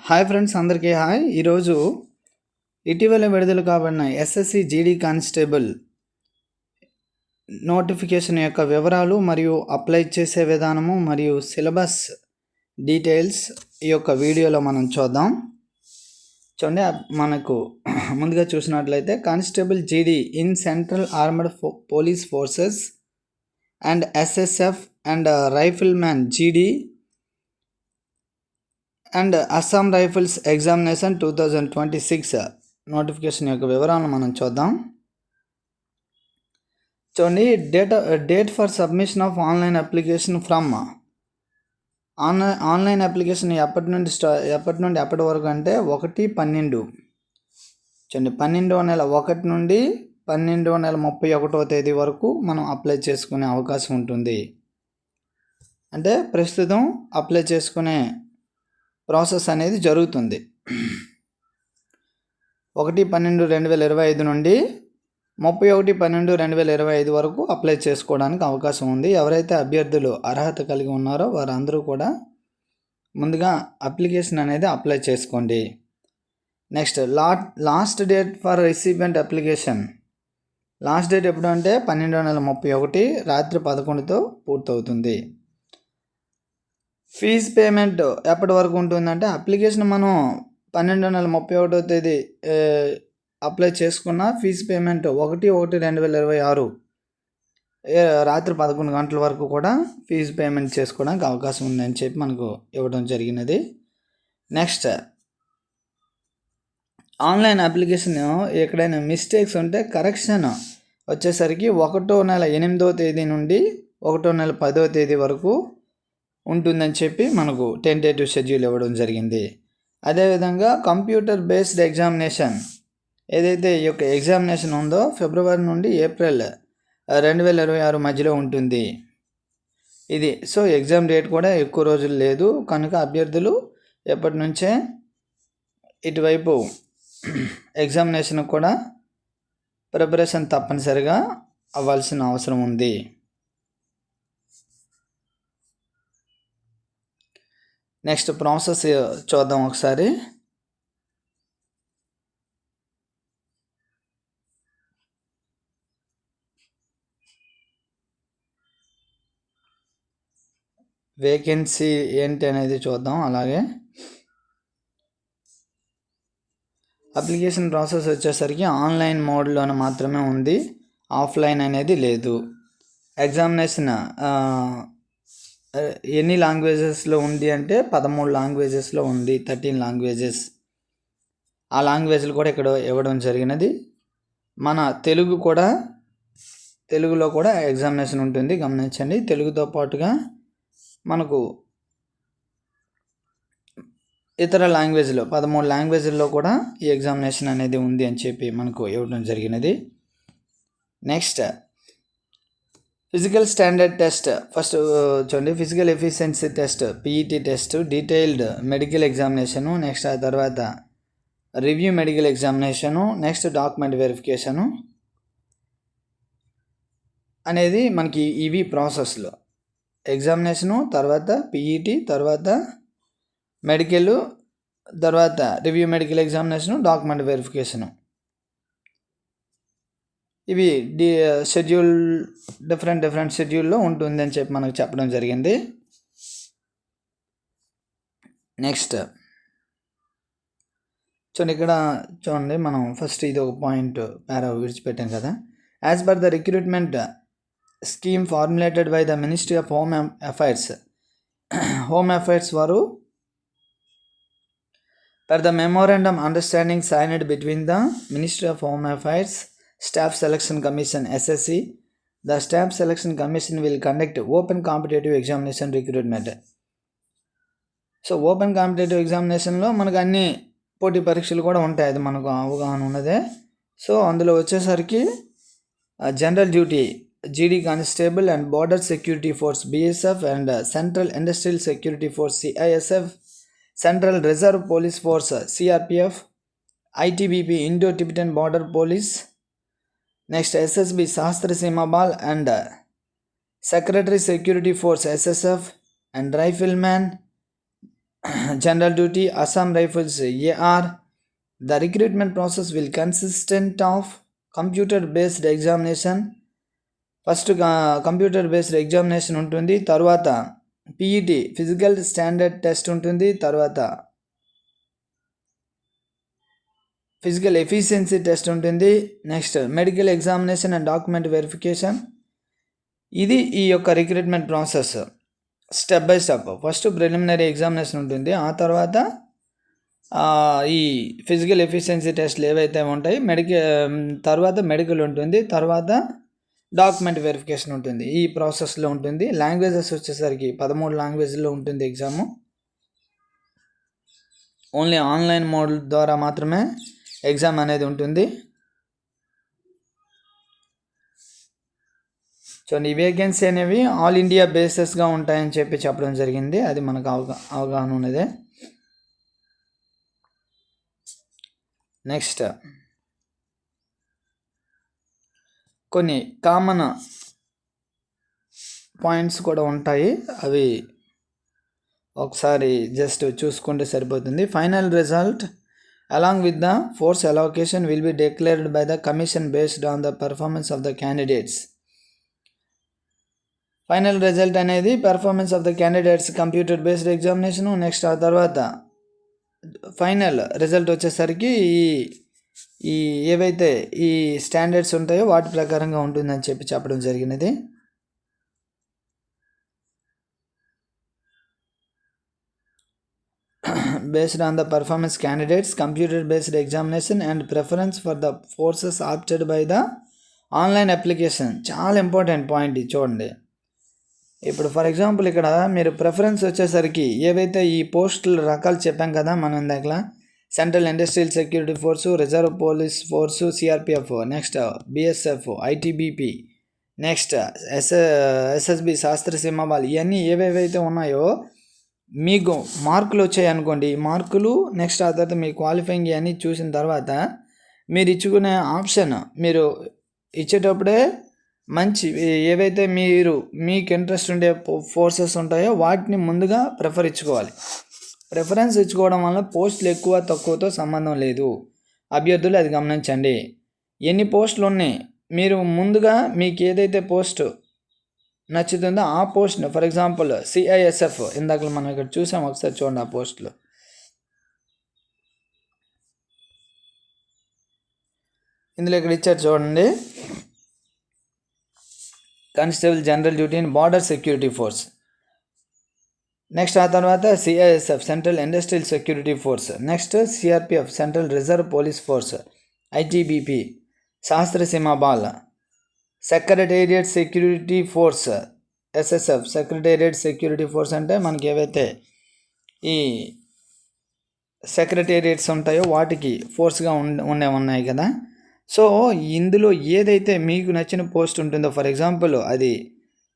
Hi friends, అందరికీ hi. ఈరోజు ఇటీవల విడుదల కాబడిన ఎస్ఎస్సి జీడీ కానిస్టేబుల్ నోటిఫికేషన్ యొక్క వివరాలు మరియు అప్లై చేసే విధానము మరియు సిలబస్ డీటెయిల్స్ ఈ యొక్క వీడియోలో మనం చూద్దాం. చూడండి, మనకు ముందుగా చూసినట్లయితే కానిస్టేబుల్ జీడీ in central armed police forces and SSF and rifle man జీడీ and Assam rifles examination 2026 notification యొక్క వివరాలను మనం చూద్దాం. చూడండి, date for submission of online application from online application ఎప్పటి నుండి ఎప్పటి వరకు అంటే 1/12. చూడండి, 12వ నెల 1 నుండి 12వ నెల 31వ తేదీ వరకు మనం అప్లై చేసుకునే అవకాశం ఉంటుంది. అంటే ప్రస్తుతం అప్లై చేసుకునే ప్రాసెస్ అనేది జరుగుతుంది. 1/12/2025 నుండి 31/12/2025 వరకు అప్లై చేసుకోవడానికి అవకాశం ఉంది. ఎవరైతే అభ్యర్థులు అర్హత కలిగి ఉన్నారో వారందరూ కూడా ముందుగా అప్లికేషన్ అనేది అప్లై చేసుకోండి. Next, last date for receivement application. Last date ఎప్పుడు అంటే 12వ నెల 31 రాత్రి 11తో పూర్తవుతుంది. ఫీజు పేమెంట్ ఎప్పటి వరకు ఉంటుందంటే అప్లికేషన్ మనం 12వ నెల 31వ తేదీ అప్లై చేసుకున్న ఫీజు పేమెంట్ 1/1/2026 రాత్రి 11 గంటల వరకు కూడా ఫీజు పేమెంట్ చేసుకోవడానికి అవకాశం ఉందని చెప్పి మనకు ఇవ్వడం జరిగినది. నెక్స్ట్, ఆన్లైన్ అప్లికేషన్ ఎక్కడైనా మిస్టేక్స్ ఉంటే కరెక్షన్ వచ్చేసరికి 1వ నెల 8వ తేదీ నుండి 1వ నెల 10వ తేదీ వరకు ఉంటుందని చెప్పి మనకు టెంటేటివ్ షెడ్యూల్ ఇవ్వడం జరిగింది. అదేవిధంగా కంప్యూటర్ బేస్డ్ ఎగ్జామినేషన్ ఏదైతే ఈ యొక్క ఎగ్జామినేషన్ ఉందో ఫిబ్రవరి నుండి ఏప్రిల్ 2026 మధ్యలో ఉంటుంది ఇది. సో ఎగ్జామ్ డేట్ కూడా ఎక్కువ రోజులు లేదు కనుక అభ్యర్థులు ఎప్పటి నుంచే ఇటువైపు ఎగ్జామినేషన్ కూడా ప్రిపరేషన్ తప్పనిసరిగా అవ్వాల్సిన అవసరం ఉంది. నెక్స్ట్ ప్రాసెస్ చూద్దాం ఒకసారి. వేకెన్సీ ఏంటి అనేది చూద్దాం. అలాగే అప్లికేషన్ ప్రాసెస్ వచ్చేసరికి ఆన్లైన్ మోడ్లోనే మాత్రమే ఉంది, ఆఫ్లైన్ అనేది లేదు. ఎగ్జామినేషన్ ఎన్ని లాంగ్వేజెస్లో ఉంది అంటే 13 లాంగ్వేజెస్లో ఉంది, 13 లాంగ్వేజెస్. ఆ లాంగ్వేజ్లు కూడా ఇక్కడ ఇవ్వడం జరిగినది. మన తెలుగులో కూడా ఎగ్జామినేషన్ ఉంటుంది, గమనించండి. తెలుగుతో పాటుగా మనకు ఇతర లాంగ్వేజ్లో 13 లాంగ్వేజ్ల్లో కూడా ఈ ఎగ్జామినేషన్ అనేది ఉంది అని చెప్పి మనకు ఇవ్వడం జరిగినది. Next, physical standard test. First చూడండి, physical efficiency test, PET test, detailed medical examination, next ఆ తర్వాత review medical examination, next document verification అనేది మనకి ఇవి ప్రాసెస్లో. ఎగ్జామినేషను, తర్వాత పీఈటీ, తర్వాత మెడికల్, తర్వాత review medical examination, document verification. ఇవి షెడ్యూల్ డిఫరెంట్ షెడ్యూల్లో ఉంటుంది అని చెప్పి మనకు చెప్పడం జరిగింది. నెక్స్ట్ చూడండి, ఇక్కడ చూడండి, మనం ఫస్ట్ ఇది ఒక పాయింట్ పారా విడిచిపెట్టాం కదా. As per the recruitment scheme formulated by the ministry of home affairs వారు per the memorandum understanding signed between the Ministry of Home Affairs, Staff Selection Commission SSC, the Staff Selection Commission will conduct open competitive examination recruitment. So open competitive ఎగ్జామినేషన్లో మనకు అన్ని పోటీ పరీక్షలు కూడా ఉంటాయి, అది మనకు అవగాహన ఉన్నదే. సో అందులో వచ్చేసరికి జనరల్ డ్యూటీ జీడీ constable and border security force BSF and central industrial security force CISF, central reserve police force CRPF, ITBP Indo Tibetan border police, next SSB Sahasra Seema ball and secretary security force SSF and rifle man General Duty, Assam Rifles, AR. The recruitment process will consist of computer-based examination. First computer based examination ఉంటుంది, తర్వాత PET physical standard test ఉంటుంది, తర్వాత physical efficiency test ఉంటుంది, next medical examination and document verification. ఇది ఈ యొక్క recruitment process step by step. First preliminary examination ఉంటుంది, ఆ తర్వాత ఈ ఫిజికల్ ఎఫిషియన్సీ టెస్ట్లు ఏవైతే ఉంటాయి, తర్వాత మెడికల్ ఉంటుంది, తర్వాత డాక్యుమెంట్ వెరిఫికేషన్ ఉంటుంది. ఈ ప్రాసెస్లో ఉంటుంది. లాంగ్వేజెస్ వచ్చేసరికి 13 లాంగ్వేజ్లో ఉంటుంది ఎగ్జాము. ఓన్లీ ఆన్లైన్ మోడ్ ద్వారా మాత్రమే ఎగ్జామ్ అనేది ఉంటుంది. సో ఈ వేకెన్సీ అనేవి ఆల్ ఇండియా బేసెస్గా ఉంటాయని చెప్పడం జరిగింది. అది మనకు అవగాహన ఉన్నదే. నెక్స్ట్ కొన్ని కామన్ పాయింట్స్ కూడా ఉంటాయి, అవి ఒకసారి జస్ట్ చూసుకుంటే సరిపోతుంది. Final result along with the force allocation will be declared by the commission based on the performance of the candidates. Final result అనేది performance of the candidates computer based examination. Next ఆ తర్వాత final result వచ్చేసరికి ఈ ఏవైతే ఈ standards ఉంటాయో వాటి ప్రకారంగా ఉంటుందని చెప్పడం జరిగినది. based on the performance candidates computer based examination and preference for the forces opted by the online application. చాలా ఇంపార్టెంట్ పాయింట్ ఇది చూడండి. ఇప్పుడు ఫర్ ఎగ్జాంపుల్ ఇక్కడ మీరు ప్రిఫరెన్స్ వచ్చేసరికి ఏవైతే ఈ పోస్టుల రకాలు చెప్పాం కదా మనం ఇందాక, central industrial security force, reserve police force, CRPF, next BSF, ITBP, next SSB శాస్త్ర సీమ బల్, ఇవన్నీ ఏవేవైతే ఉన్నాయో మీకు మార్కులు వచ్చాయి అనుకోండి, మార్కులు నెక్స్ట్ ఆ తర్వాత మీ క్వాలిఫైయింగ్ ఇవన్నీ చూసిన తర్వాత మీరు ఇచ్చుకునే ఆప్షన్ మీరు ఇచ్చేటప్పుడే మంచి ఏవైతే మీకు ఇంట్రెస్ట్ ఉండే ఫోర్సెస్ ఉంటాయో వాటిని ముందుగా ఇచ్చుకోవాలి. ప్రిఫరెన్స్ ఇచ్చుకోవడం వల్ల పోస్టులు ఎక్కువ తక్కువతో సంబంధం లేదు. అభ్యర్థులు అది గమనించండి. ఎన్ని పోస్టులు ఉన్నాయి, మీరు ముందుగా మీకు ఏదైతే పోస్ట్ నచ్చుతుందో ఆ పోస్ట్ని, ఫర్ ఎగ్జాంపుల్ సిఐఎస్ఎఫ్ ఇందాక మనం ఇక్కడ చూసాం, ఒకసారి చూడండి ఆ పోస్టులు. ఇందులో ఇక్కడ ఇచ్చారు చూడండి, constable general duty in border security force. Next ఆ తర్వాత CISF central industrial security force, next CRPF central reserve police force, ITBP శాస్త్ర సీమ ball, secretariat security force SSF secretariat security force అంటే మనకి ఏవైతే ఈ సెక్రటేరియట్స్ ఉంటాయో వాటికి ఫోర్స్గా ఉన్నాయి కదా. సో ఇందులో ఏదైతే మీకు నచ్చిన పోస్ట్ ఉంటుందో, ఫర్ ఎగ్జాంపుల్ అది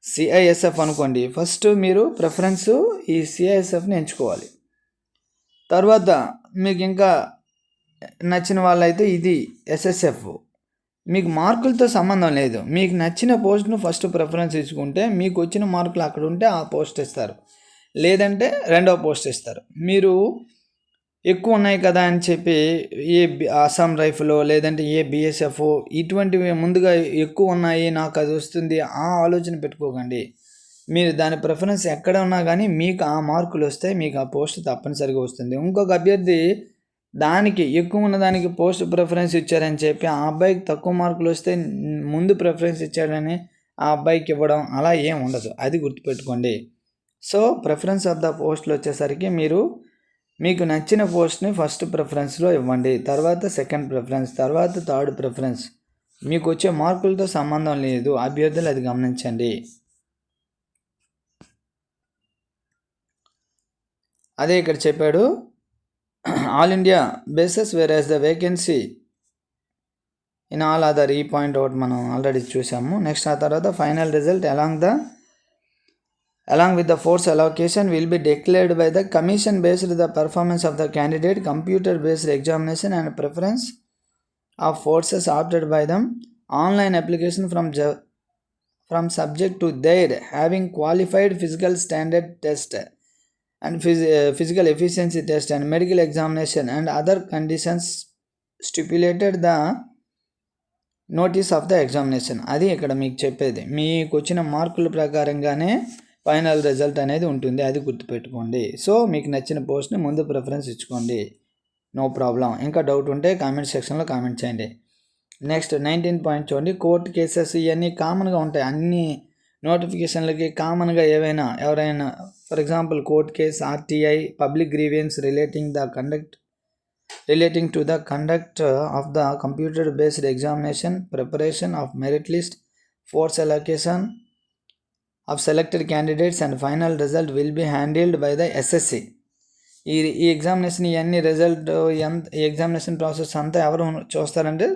సిఐఎస్ఎఫ్ అనుకోండి, ఫస్ట్ మీరు ప్రిఫరెన్స్ ఈ సిఐఎస్ఎఫ్ని ఎంచుకోవాలి. తర్వాత మీకు ఇంకా నచ్చిన వాళ్ళైతే ఇది ఎస్ఎస్ఎఫ్. మీకు మార్కులతో సంబంధం లేదు, మీకు నచ్చిన పోస్ట్ను ఫస్ట్ ప్రిఫరెన్స్ ఇచ్చుకుంటే మీకు వచ్చిన మార్కులు అక్కడ ఉంటే ఆ పోస్ట్ ఇస్తారు, లేదంటే రెండో పోస్ట్ ఇస్తారు. మీరు ఎక్కువ ఉన్నాయి కదా అని చెప్పి ఏ అస్సాం రైఫిల్ లేదంటే ఏ బిఎస్ఎఫ్ ఇటువంటివి ముందుగా ఎక్కువ ఉన్నాయి నాకు అది వస్తుంది ఆ ఆలోచన పెట్టుకోకండి. మీరు దాని ప్రిఫరెన్స్ ఎక్కడ ఉన్నా కానీ మీకు ఆ మార్కులు వస్తే మీకు ఆ పోస్ట్ తప్పనిసరిగా వస్తుంది. ఇంకొక అభ్యర్థి దానికి ఎక్కువ ఉన్నదానికి పోస్ట్ ప్రిఫరెన్స్ ఇచ్చారని చెప్పి ఆ అబ్బాయికి తక్కువ మార్కులు వస్తే ముందు ప్రిఫరెన్స్ ఇచ్చాడని ఆ అబ్బాయికి ఇవ్వడం అలా ఏం ఉండదు, అది గుర్తుపెట్టుకోండి. సో ప్రిఫరెన్స్ ఆఫ్ ద పోస్టులు వచ్చేసరికి మీకు నచ్చిన పోస్ట్ని ఫస్ట్ ప్రిఫరెన్స్లో ఇవ్వండి, తర్వాత సెకండ్ ప్రిఫరెన్స్, తర్వాత థర్డ్ ప్రిఫరెన్స్. మీకు వచ్చే మార్కులతో సంబంధం లేదు, అభ్యర్థులు అది గమనించండి. అదే ఇక్కడ చెప్పాడు, all India bases where as the vacancy in all other. ఈ పాయింట్ ఒకటి మనం ఆల్రెడీ చూసాము. నెక్స్ట్ ఆ తర్వాత final result along with the force allocation will be declared by the commission based on the performance of the candidate, computer based examination and preference of forces opted by them, online application from subject to their having qualified physical standard test and physical efficiency test and medical examination and other conditions stipulated the notice of the examination. అది ఇక్కడ మీకు చెప్పేది, మీకు వచ్చిన మార్కుల ప్రకారంగానే final result అనేది ఉంటుంది, అది గుర్తుపెట్టుకోండి. సో మీకు నచ్చిన పోస్ట్ని ముందు ప్రిఫరెన్స్ ఇచ్చుకోండి, నో ప్రాబ్లం. ఇంకా డౌట్ ఉంటే కామెంట్ సెక్షన్లో కామెంట్ చేయండి. నెక్స్ట్ 19 పాయింట్ చూడండి. కోర్టు కేసెస్ ఇవన్నీ కామన్గా ఉంటాయి, అన్ని నోటిఫికేషన్లకి కామన్గా ఎవరైనా for example court case, RTI, public grievance relating to the conduct of the computer based examination, preparation of merit list, force allocation of selected candidates and final result will be handled by the SSC. ఈ examination ఇవన్నీ result ఈ examination process అంతా ఎవరు చూస్తారంటే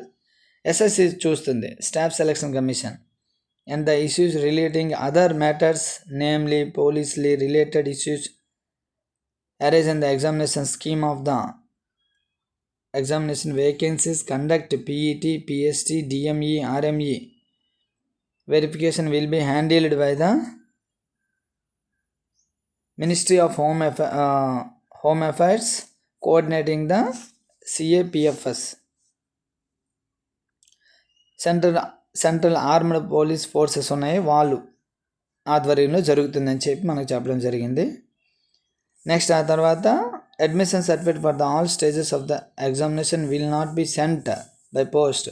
SSC చూస్తుంది, staff selection commission. And the issues relating other matters, namely policy related issues arise in the examination scheme of the examination vacancies, conduct, PET, PST, DME, RME verification will be handled by the Ministry of Home Affairs coordinating the CAPFS. Central armed police forces ఉన్నాయి, వాళ్ళు ఆధ్వర్యంలో జరుగుతుందని చెప్పి మనకు చెప్పడం జరిగింది. Next ఆ తర్వాత admission certificate for the all stages of the examination will not be sent by post.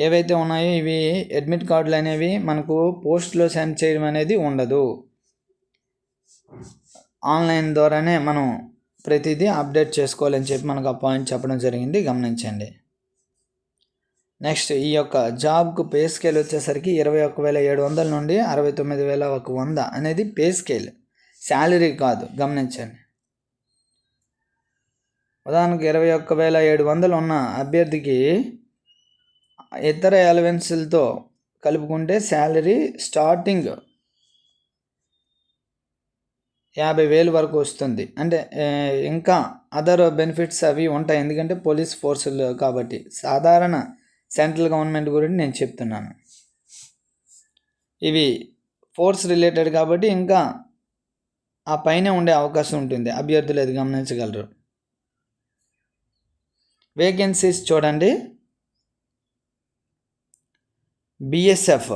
ఏవైతే ఉన్నాయో ఇవి అడ్మిట్ కార్డులు అనేవి మనకు పోస్ట్లో సెండ్ చేయడం అనేది ఉండదు, ఆన్లైన్ ద్వారానే మనం ప్రతిదీ అప్డేట్ చేసుకోవాలని చెప్పి మనకు ఆ పాయింట్ చెప్పడం జరిగింది, గమనించండి. నెక్స్ట్ ఈ యొక్క జాబ్కు పే స్కేల్ వచ్చేసరికి 21,700 నుండి 69,100 అనేది పే స్కేల్, శాలరీ కాదు, గమనించండి. ఉదాహరణకు 21,700 ఉన్న అభ్యర్థికి ఇతర అలవెన్సులతో కలుపుకుంటే శాలరీ స్టార్టింగ్ 50,000 వరకు వస్తుంది. అంటే ఇంకా అదర్ బెనిఫిట్స్ అవి ఉంటాయి, ఎందుకంటే పోలీస్ ఫోర్సులు కాబట్టి. సాధారణ సెంట్రల్ గవర్నమెంట్ గురించి నేను చెప్తున్నాను, ఇవి ఫోర్స్ రిలేటెడ్ కాబట్టి ఇంకా ఆ పైన ఉండే అవకాశం ఉంటుంది, అభ్యర్థులు అది గమనించగలరు. వేకెన్సీస్ చూడండి. బిఎస్ఎఫ్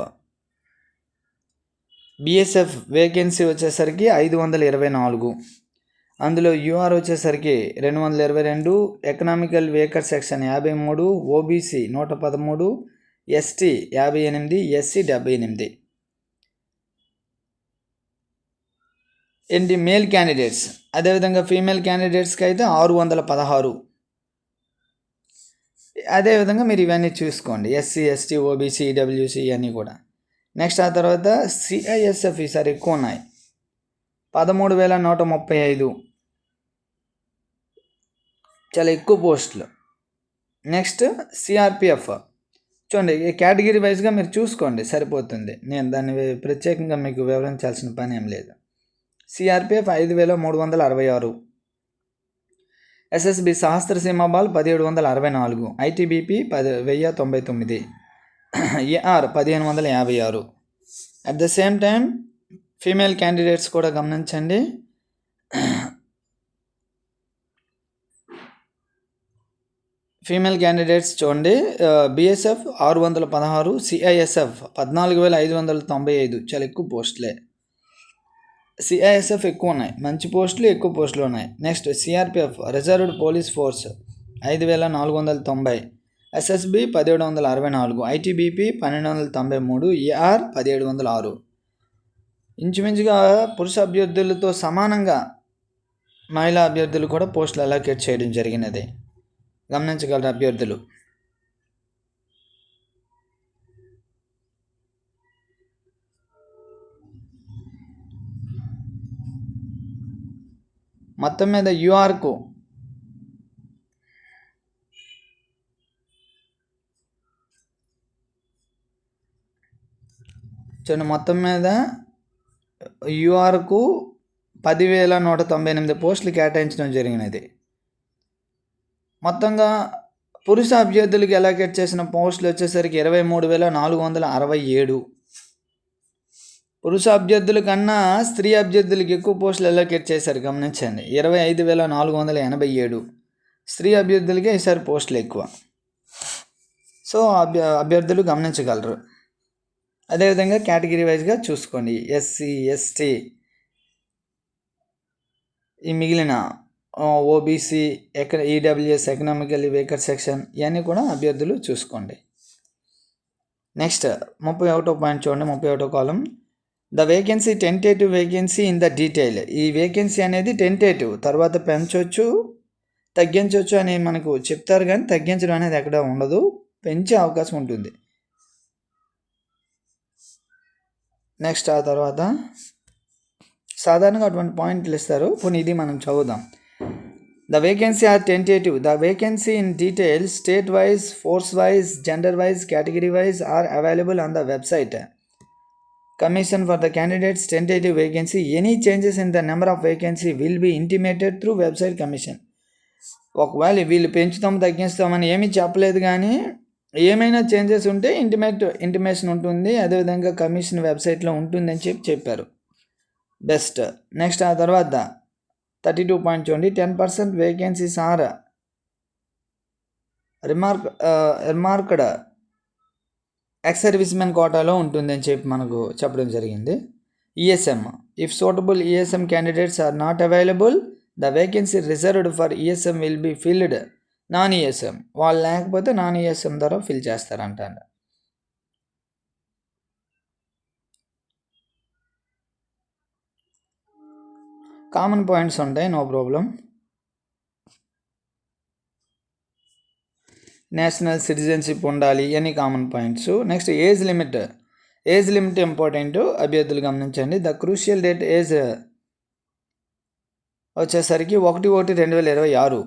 వేకెన్సీ వచ్చేసరికి 524, అందులో యూఆర్ వచ్చేసరికి 222, economical weaker section 53, OBC 113, ST 58, SC 78. ఏంటి మేల్ క్యాండిడేట్స్, అదేవిధంగా ఫీమేల్ క్యాండిడేట్స్కి అయితే 616. అదేవిధంగా మీరు ఇవన్నీ చూసుకోండి, ఎస్సీ, ఎస్టీ, ఓబీసీ, ఈడబ్ల్యూసీ ఇవన్నీ కూడా. నెక్స్ట్ ఆ తర్వాత సిఐఎస్ఎఫ్ ఈసారి ఎక్కువ ఉన్నాయి, 13,135, చాలా ఎక్కువ పోస్టులు. నెక్స్ట్ సిఆర్పిఎఫ్ చూడండి, కేటగిరీ వైజ్గా మీరు చూసుకోండి సరిపోతుంది, నేను దాన్ని ప్రత్యేకంగా మీకు వివరించాల్సిన పని ఏం లేదు. CRPF 5,366, SSB Sashastra Seema Bal 1,764, ITBP 1099, AR 1,556. At the same time female candidates కూడా గమనించండి. ఫీమేల్ క్యాండిడేట్స్ చూడండి, బిఎస్ఎఫ్ 616, సిఐఎస్ఎఫ్ 14,595, చాలా ఎక్కువ పోస్టులే. సిఐఎస్ఎఫ్ ఎక్కువ ఉన్నాయి, మంచి పోస్టులు, ఎక్కువ పోస్టులు ఉన్నాయి. Next CRPF reserved police force 5,490, SSB 1,764, ITBP 1,293, AR 1,706. ఇంచుమించుగా పురుష అభ్యర్థులతో సమానంగా మహిళా అభ్యర్థులు కూడా పోస్టులు అలోకేట్ చేయడం జరిగినది, గమనించగలరు అభ్యర్థులు. మొత్తం మీద యూఆర్కు చూడండి, మొత్తం మీద యూఆర్కు 10,198 పోస్టులు కేటాయించడం జరిగినది. మొత్తంగా పురుష అభ్యర్థులకి అలోకేట్ చేసిన పోస్టులు వచ్చేసరికి 23,467 పురుష అభ్యర్థుల కన్నా స్త్రీ అభ్యర్థులకి ఎక్కువ పోస్టులు అలోకేట్ చేశారు, గమనించండి. 25,487. స్త్రీ అభ్యర్థులకే ఈసారి పోస్టులు ఎక్కువ. సో అభ్యర్థులు గమనించగలరు. అదేవిధంగా కేటగిరీ వైజ్గా చూసుకోండి. ఎస్సీ, ఎస్టీ, ఈ మిగిలిన OBC, EWS, economically weaker section, ఇవన్నీ కూడా అభ్యర్థులు చూసుకోండి. నెక్స్ట్ 31వ పాయింట్ చూడండి. 31వ కాలం, the vacancy tentative vacancy in the detail. ఈ వేకెన్సీ అనేది టెంటేటివ్, తర్వాత పెంచవచ్చు తగ్గించవచ్చు అని మనకు చెప్తారు, కానీ తగ్గించడం అనేది ఎక్కడ ఉండదు, పెంచే అవకాశం ఉంటుంది. నెక్స్ట్ ఆ తర్వాత సాధారణంగా అటువంటి పాయింట్లు ఇస్తారు, పోనీ ఇది మనం చదువుదాం. The vacancy are tentative. The vacancy in detail state wise, force wise, gender wise, category wise are available on the website. Commission for the candidates tentative vacancy. Any changes in the number of vacancy will be intimated through website commission. ఒకవేళ వీళ్ళు పెంచుతాం తగ్గిస్తామని ఏమీ చెప్పలేదు, కానీ ఏమైనా changes ఉంటే intimation ఉంటుంది, అదేవిధంగా కమిషన్ వెబ్సైట్లో ఉంటుందని చెప్పారు. బెస్ట్. నెక్స్ట్ ఆ తర్వాత 32 పాయింట్ చూడండి. 10% vacancies are remarked ex servicemen కోటాలో ఉంటుందని చెప్పి మనకు చెప్పడం జరిగింది. ESM. If suitable ESM candidates are not available, the vacancy reserved for ESM will be filled non ESM. వాళ్ళు లేకపోతే నాన్ ఈఎస్ఎం ద్వారా ఫిల్ చేస్తారంట. కామన్ పాయింట్స్ ఉంటాయి, నో ప్రాబ్లం. నేషనల్ సిటిజన్షిప్ ఉండాలి, ఇవన్నీ common points. Next age limit. Age limit important, అభ్యర్థులు గమనించండి. The crucial date age వచ్చేసరికి 1/1/2026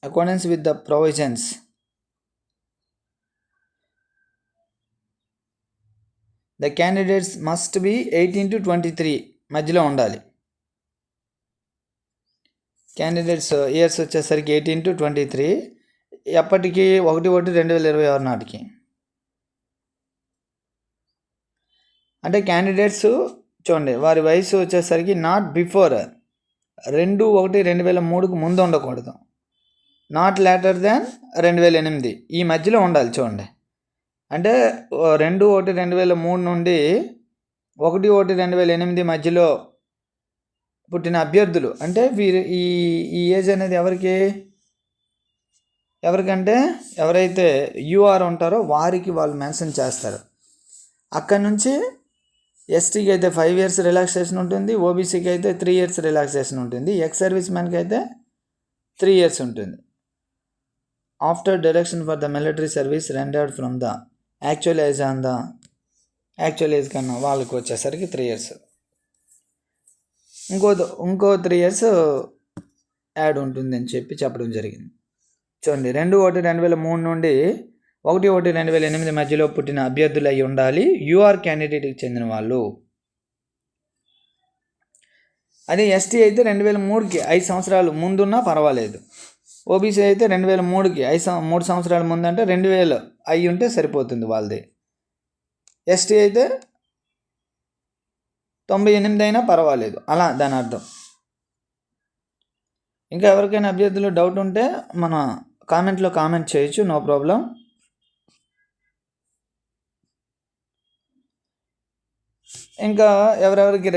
according with the provisions. The candidates must be 18 to 23 మధ్యలో ఉండాలి. క్యాండిడేట్స్ ఇయర్స్ వచ్చేసరికి 18 to 23, ఎప్పటికీ 1/1/2026 నాటికి. అంటే క్యాండిడేట్స్ చూడండి, వారి వయసు వచ్చేసరికి నాట్ బిఫోర్ 2/1/2003కు ముందు ఉండకూడదు, నాట్ లేటర్ దాన్ 2008 ఈ మధ్యలో ఉండాలి. చూడండి, అంటే 2/1/2003 నుండి 1/1/2008 మధ్యలో పుట్టిన అభ్యర్థులు. అంటే వీరు ఈ ఏజ్ అనేది ఎవరికంటే ఎవరైతే యూఆర్ ఉంటారో వారికి వాళ్ళు మెన్షన్ చేస్తారు. అక్కడి నుంచి ఎస్టీకి అయితే 5 years రిలాక్సేషన్ ఉంటుంది, ఓబీసీకి అయితే 3 years రిలాక్సేషన్ ఉంటుంది, ఎక్స్ సర్వీస్ మ్యాన్కి అయితే 3 years ఉంటుంది. After deduction for the military service rendered from the actual age on the actual age కన్నా వాళ్ళకి వచ్చేసరికి 3 years, ఇంకో 3 years యాడ్ ఉంటుంది అని చెప్పడం జరిగింది. చూడండి, 2/1/2003 నుండి 1/1/2008 మధ్యలో పుట్టిన అభ్యర్థులు అయి ఉండాలి, యూఆర్ క్యాండిడేట్కి చెందిన వాళ్ళు. అదే ఎస్టీ అయితే 2003కి 5 సంవత్సరాలు ముందున్నా పర్వాలేదు, ఓబీసీ అయితే 2003కి 3 సంవత్సరాల ముందు అంటే 2000 అయి ఉంటే సరిపోతుంది వాళ్ళది. ఎస్టీ అయితే 98 అయినా పర్వాలేదు, అలా దాని అర్థం. ఇంకా ఎవరికైనా అభ్యర్థులు డౌట్ ఉంటే మన కామెంట్లో కామెంట్ చేయొచ్చు, నో ప్రాబ్లం. ఇంకా ఎవరెవరికి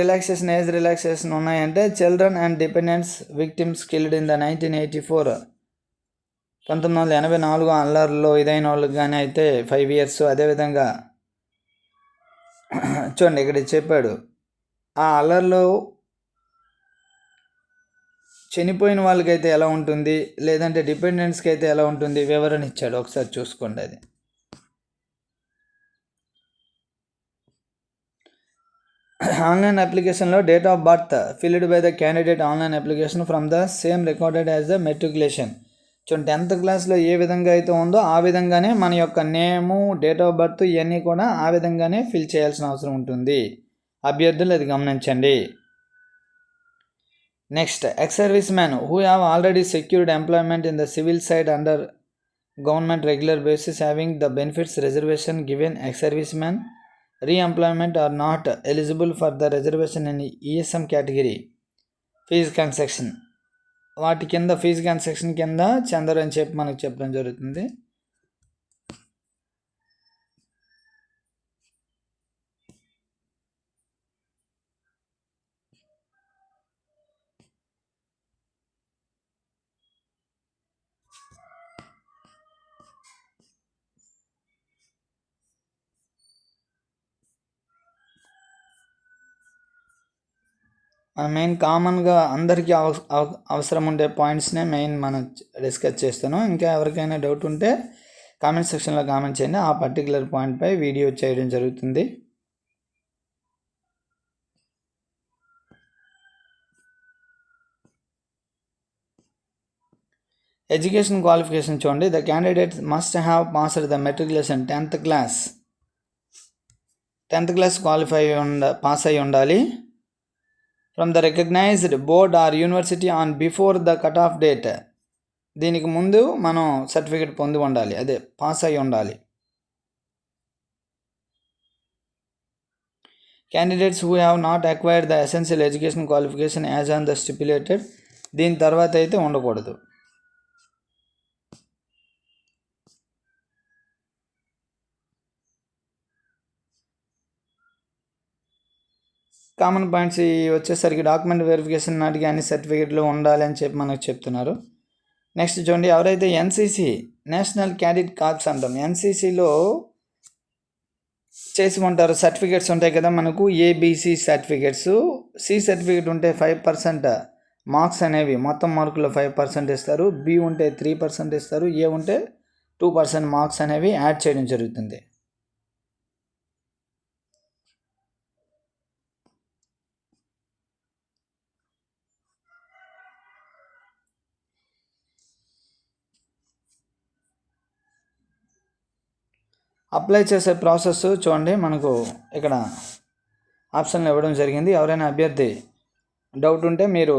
ఏజ్ రిలాక్సేషన్ ఉన్నాయంటే children and dependents victims killed in the 1984 1984 అల్లర్లో ఇదైన వాళ్ళకి కానీ అయితే 5 years. అదేవిధంగా చూడండి, ఇక్కడ చెప్పాడు ఆ అల్లర్లో చనిపోయిన వాళ్ళకైతే ఎలా ఉంటుంది, లేదంటే డిపెండెంట్స్కి అయితే ఎలా ఉంటుంది, వివరణ ఇచ్చాడు, ఒకసారి చూసుకోండి. అది ఆన్లైన్ అప్లికేషన్లో date of birth field by the candidate online application from the same recorded as the matriculation. చూడండి, 10th క్లాస్లో ఏ విధంగా అయితే ఉందో ఆ విధంగానే మన యొక్క నేము, డేట్ ఆఫ్ బర్త్ ఇవన్నీ కూడా ఆ విధంగానే ఫిల్ చేయాల్సిన అవసరం ఉంటుంది. అభ్యర్థులు అది గమనించండి. Next, ex service man who have already secured employment in the civil side under government regular basis having the benefits reservation given ex service man re-employment are not eligible for the reservation in ESM category fees concession, వాటి కింద fee concession కింద చెందరు అని చెప్పి మనకు చెప్పడం జరుగుతుంది. Main కామన్గా అందరికీ అవసరం ఉండే పాయింట్స్నే మెయిన్ మనం డిస్కస్ చేస్తాను. ఇంకా ఎవరికైనా డౌట్ ఉంటే కామెంట్ సెక్షన్లో కామెంట్ చేయండి. ఆ పర్టికులర్ పాయింట్పై వీడియో చేయడం జరుగుతుంది. ఎడ్యుకేషన్ క్వాలిఫికేషన్ చూడండి. The candidate must have passed the matriculation 10th class pass అయి ఉండాలి from the recognised board or university on before the cut off date. దీనికి ముందు మనం సర్టిఫికేట్ పొంది ఉండాలి, అదే పాస్ అయి ఉండాలి. Candidates who have not acquired the essential education qualification as on the stipulated, దీని తర్వాత అయితే ఉండకూడదు. కామన్ పాయింట్స్ వచ్చేసరికి డాక్యుమెంట్ వెరిఫికేషన్ నాటికి అన్ని సర్టిఫికేట్లు ఉండాలి అని చెప్పి మనకు చెప్తున్నారు. నెక్స్ట్ చూడండి, ఎవరైతే ఎన్సీసీ నేషనల్ క్యాడెట్ కార్ప్స్ అంటాం, ఎన్సీసీలో చేసి ఉంటారు, సర్టిఫికేట్స్ ఉంటాయి కదా మనకు, ఏబిసి సర్టిఫికేట్స్. సి సర్టిఫికేట్ ఉంటే 5% మార్క్స్ అనేవి మొత్తం మార్కుల్లో 5% ఇస్తారు, బి ఉంటే 3% ఇస్తారు, ఏ ఉంటే 2% మార్క్స్ అనేవి యాడ్ చేయడం జరుగుతుంది. అప్లై చేసే ప్రాసెస్ చూడండి, మనకు ఇక్కడ ఆప్షన్లు ఇవ్వడం జరిగింది. ఎవరైనా అభ్యర్థి డౌట్ ఉంటే మీరు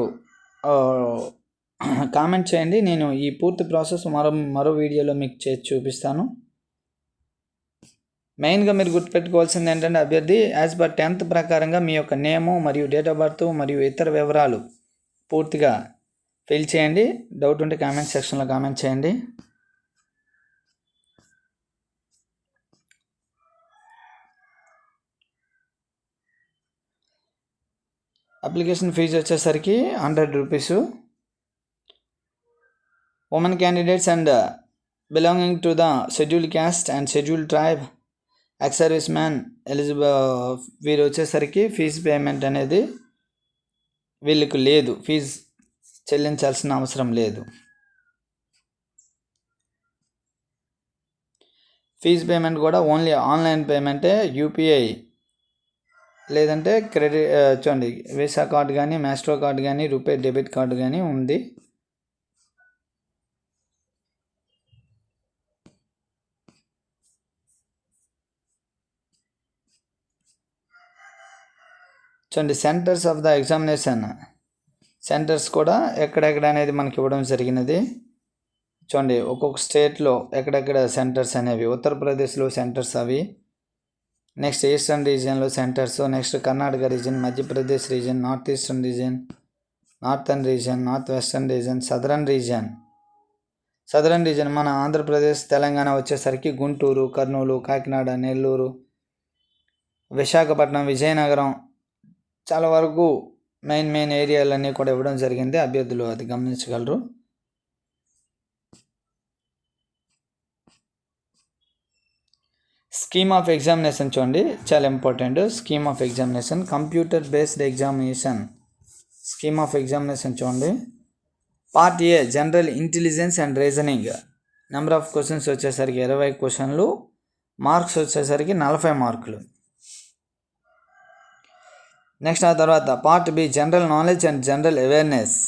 కామెంట్ చేయండి, నేను ఈ పూర్తి ప్రాసెస్ మరో వీడియోలో మీకు చేసి చూపిస్తాను. మెయిన్గా మీరు గుర్తుపెట్టుకోవాల్సింది ఏంటంటే, అభ్యర్థి యాజ్ పర్ 10th ప్రకారంగా మీ యొక్క నేము మరియు డేట్ ఆఫ్ బర్త్ మరియు ఇతర వివరాలు పూర్తిగా ఫిల్ చేయండి. డౌట్ ఉంటే కామెంట్ సెక్షన్లో కామెంట్ చేయండి. అప్లికేషన్ ఫీజు వచ్చేసరికి 100 rupees. Women candidates and belonging to the scheduled caste and scheduled tribe, ex service man eligible, వీరు వచ్చేసరికి ఫీజు పేమెంట్ అనేది వీళ్ళకు లేదు, ఫీజు చెల్లించాల్సిన అవసరం లేదు. ఫీజు పేమెంట్ కూడా ఓన్లీ ఆన్లైన్ పేమెంటే, యూపీఐ లేదంటే క్రెడిట్ చూడండి, వీసా కార్డు కానీ, మాస్టర్ కార్డు కానీ, రూపే డెబిట్ కార్డు కానీ ఉంది. చూడండి, centres of the examination centres కూడా ఎక్కడెక్కడ అనేది మనకి ఇవ్వడం జరిగినది. చూడండి, ఒక్కొక్క స్టేట్లో ఎక్కడెక్కడ సెంటర్స్ అనేవి, ఉత్తరప్రదేశ్లో సెంటర్స్ అవి, నెక్స్ట్ ఈస్టర్న్ రీజియన్లో centres, next Karnataka region, Madhya Pradesh region, north eastern region, northern region, north western region, southern region మన ఆంధ్రప్రదేశ్, తెలంగాణ వచ్చేసరికి గుంటూరు, కర్నూలు, కాకినాడ, నెల్లూరు, విశాఖపట్నం, విజయనగరం, చాలా వరకు మెయిన్ ఏరియాలన్నీ కూడా ఇవ్వడం జరిగింది. అభ్యర్థులు అది గమనించగలరు. స్కీమ్ ఆఫ్ ఎగ్జామినేషన్ చూడండి, చాలా important. Scheme of examination, computer based examination scheme of examination చూడండి. Part A general intelligence and reasoning, number of questions వచ్చేసరికి 20 క్వశ్చన్లు, మార్క్స్ వచ్చేసరికి 40 మార్కులు. నెక్స్ట్ ఆ తర్వాత part B general knowledge and general awareness,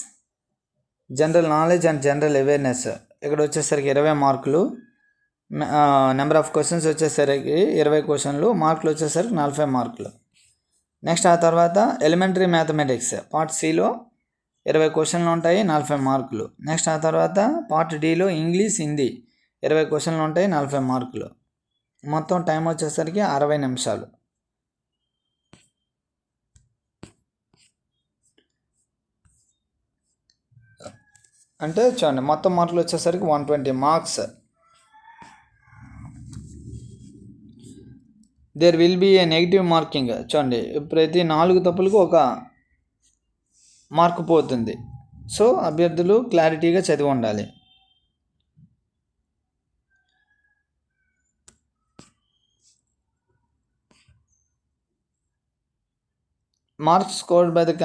ఇక్కడ వచ్చేసరికి 20 మార్కులు, నెంబర్ ఆఫ్ క్వశ్చన్స్ వచ్చేసరికి 20 క్వశ్చన్లు, మార్కులు వచ్చేసరికి 40 మార్కులు. నెక్స్ట్ ఆ తర్వాత ఎలిమెంటరీ మ్యాథమెటిక్స్ పార్ట్ సిలో 20 క్వశ్చన్లు ఉంటాయి, 40 మార్కులు. నెక్స్ట్ ఆ తర్వాత పార్ట్ డిలో ఇంగ్లీష్, హిందీ 20 క్వశ్చన్లు ఉంటాయి, 40 మార్కులు. మొత్తం టైం వచ్చేసరికి 60 నిమిషాలు. అంటే చూడండి మొత్తం మార్కులు వచ్చేసరికి 120 marks. There will be a negative marking. చూడండి ప్రతి 4 తప్పులకు 1 మార్కు పోతుంది. సో అభ్యర్థులు క్లారిటీగా చదివి ఉండాలి. Marks scored by the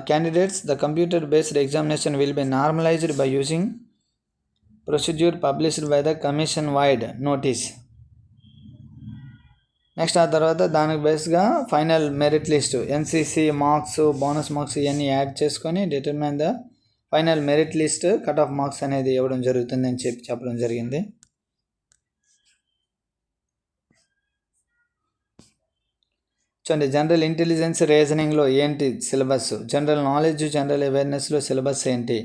candidates, the computer-based examination will be normalized by using procedure published by the commission-wide notice. Next ఆ తర్వాత దానికి బేస్గా final merit list, NCC marks, bonus marks ఇవన్నీ యాడ్ చేసుకొని determine the final merit list, cut off marks అనేది ఇవ్వడం జరుగుతుందని చెప్పడం జరిగింది. చూడండి జనరల్ ఇంటెలిజెన్స్ రీజనింగ్లో ఏంటి సిలబస్, జనరల్ నాలెడ్జ్ జనరల్ అవేర్నెస్లో సిలబస్ ఏంటి.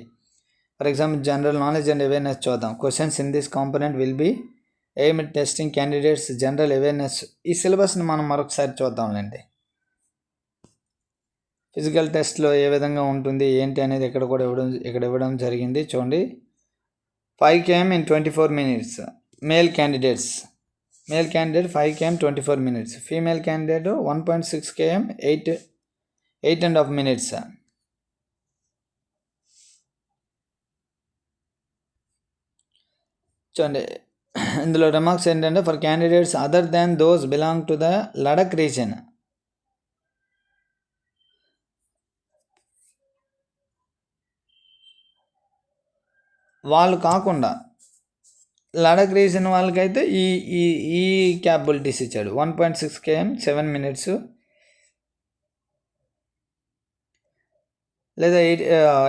For example general knowledge and awareness చూద్దాం. Questions in this component will be aim at testing candidates general awareness. ఈ సిలబస్ని మనం మరొకసారి చూద్దాంలేండి. ఫిజికల్ టెస్ట్లో ఏ విధంగా ఉంటుంది ఏంటి అనేది ఇక్కడ ఇవ్వడం జరిగింది. చూడండి 5 km in 24 minutes male candidate 5 km 24 minutes, female candidate 1.6 km 8.5 minutes. చూడండి ఇందులో రిమార్క్స్ ఏంటంటే for candidates other than those belong to the Ladakh reason. వాళ్ళు కాకుండా లడక్ రీజన్ వాళ్ళకైతే ఈ ఈ ఈ క్యాపబిలిటీస్ ఇచ్చాడు. 1.6 km 7 minutes, లేదా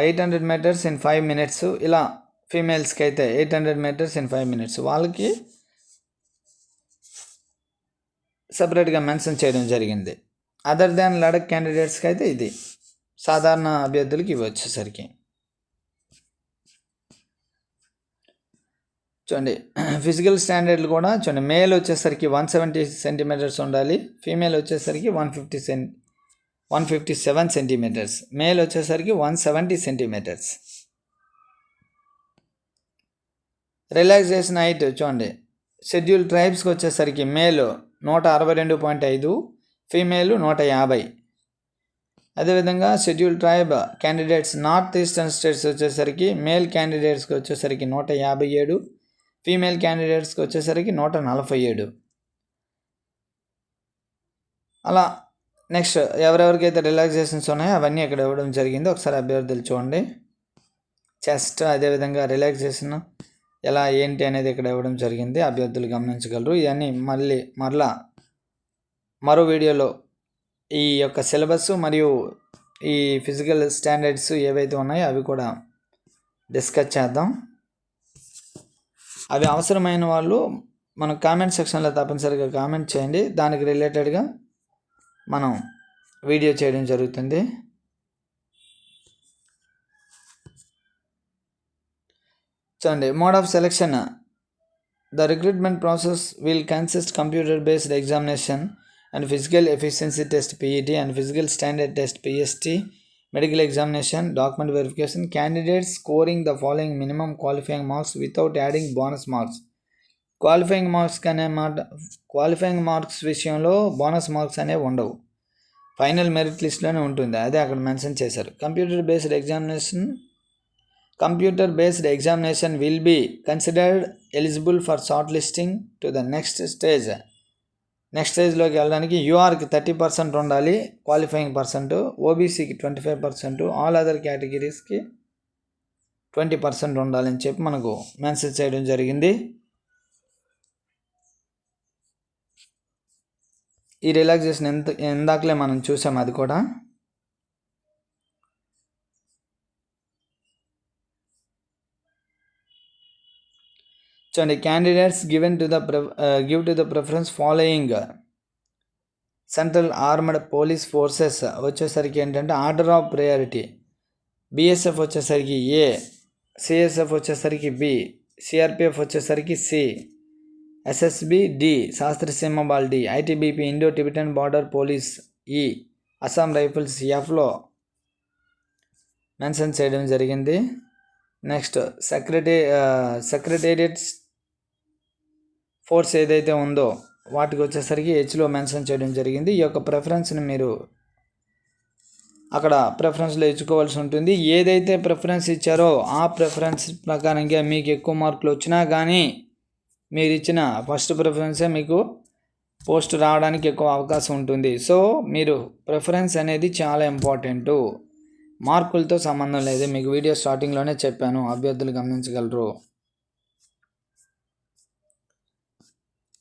800 meters in 5 minutes. ఇలా ఫీమేల్స్కి అయితే 800 meters in 5 minutes. వాళ్ళకి సపరేట్గా మెన్షన్ చేయడం జరిగింది. అదర్ దాన్ లడక్ క్యాండిడేట్స్కి అయితే ఇది, సాధారణ అభ్యర్థులకి ఇవి వచ్చేసరికి. చూడండి ఫిజికల్ స్టాండర్డ్లు కూడా చూడండి, మేల్ వచ్చేసరికి 170 centimeters ఉండాలి, ఫీమేల్ వచ్చేసరికి 157 centimeters, మేల్ వచ్చేసరికి 170 centimeters. రిలాక్సేషన్ హైట్ చూడండి, షెడ్యూల్ ట్రైబ్స్కి వచ్చేసరికి మేల్ 162.5, ఫీమేల్ 150. అదేవిధంగా schedule tribe candidates north eastern states వచ్చేసరికి మేల్ క్యాండిడేట్స్కి వచ్చేసరికి 157, ఫీమేల్ క్యాండిడేట్స్కి వచ్చేసరికి 147. అలా నెక్స్ట్ ఎవరెవరికైతే రిలాక్సేషన్స్ ఉన్నాయో అవన్నీ ఇక్కడ ఇవ్వడం జరిగింది. ఒకసారి అభ్యర్థులు చూడండి. చెస్ట్ అదేవిధంగా రిలాక్సేషన్ ఎలా ఏంటి అనేది ఇక్కడ ఇవ్వడం జరిగింది, అభ్యర్థులు గమనించగలరు. ఇవన్నీ మరలా మరో వీడియోలో ఈ యొక్క సిలబస్ మరియు ఈ ఫిజికల్ స్టాండర్డ్స్ ఏవైతే ఉన్నాయో అవి కూడా డిస్కస్ చేద్దాం. అవి అవసరమైన వాళ్ళు మన కామెంట్ సెక్షన్లో తప్పనిసరిగా కామెంట్ చేయండి, దానికి రిలేటెడ్గా మనం వీడియో చేయడం జరుగుతుంది. చూడండి mode of selection, the recruitment process will consist computer based examination and physical efficiency test PET and physical standard test PST, medical examination, document verification, candidates scoring the following minimum qualifying marks without adding bonus marks. Qualifying marks విషయంలో bonus marks అనేవి ఉండవు, final merit లిస్ట్లోనే ఉంటుంది, అదే అక్కడ mention చేశారు. Computer based examination will be considered eligible for short listing to the next స్టేజ్లోకి వెళ్ళడానికి యూఆర్కి 30% ఉండాలి క్వాలిఫైయింగ్ పర్సెంట్, ఓబీసీకి 25%, ఆల్ అదర్ కేటగిరీస్కి 20% ఉండాలని చెప్పి మనకు మెన్షన్ చేయడం జరిగింది. ఈ రిలాక్సేషన్ ఇందాకలే మనం చూసాం, అది కూడా. చూడండి candidates give to the preference following central armed police forces వచ్చేసరికి ఏంటంటే ఆర్డర్ ఆఫ్ ప్రయారిటీ, బిఎస్ఎఫ్ వచ్చేసరికి ఏ, సిఎస్ఎఫ్ వచ్చేసరికి బి, సిఆర్పిఎఫ్ వచ్చేసరికి C, SSB D, Sashastra Seema Bal D, ITBP Indo Tibetan border police E, Assam rifles ఎఫ్లో mention చేయడం జరిగింది. నెక్స్ట్ సెక్రటేరియట్ ఫోర్స్ ఏదైతే ఉందో వాటికి వచ్చేసరికి హెచ్లో మెన్షన్ చేయడం జరిగింది. ఈ యొక్క ప్రిఫరెన్స్ని మీరు అక్కడ ప్రిఫరెన్స్లో ఇచ్చుకోవాల్సి ఉంటుంది. ఏదైతే ప్రిఫరెన్స్ ఇచ్చారో ఆ ప్రిఫరెన్స్ ప్రకారంగా మీకు ఎక్కువ మార్కులు వచ్చినా కానీ మీరు ఇచ్చిన ఫస్ట్ ప్రిఫరెన్సే మీకు పోస్ట్ రావడానికి ఎక్కువ అవకాశం ఉంటుంది. సో మీరు ప్రిఫరెన్స్ అనేది చాలా ఇంపార్టెంటు, మార్కులతో సంబంధం లేదు. మీకు వీడియో స్టార్టింగ్లోనే చెప్పాను, అభ్యర్థులు గమనించగలరు.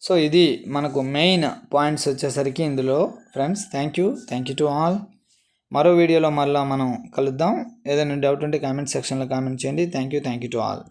సో ఇది మనకు మెయిన్ పాయింట్స్ వచ్చేసరికి ఇందులో friends. Thank you to all. మరో వీడియోలో మళ్ళీ మనం కలుద్దాం. ఏదైనా డౌట్ ఉంటే కామెంట్ సెక్షన్లో కామెంట్ చేయండి. Thank you to all.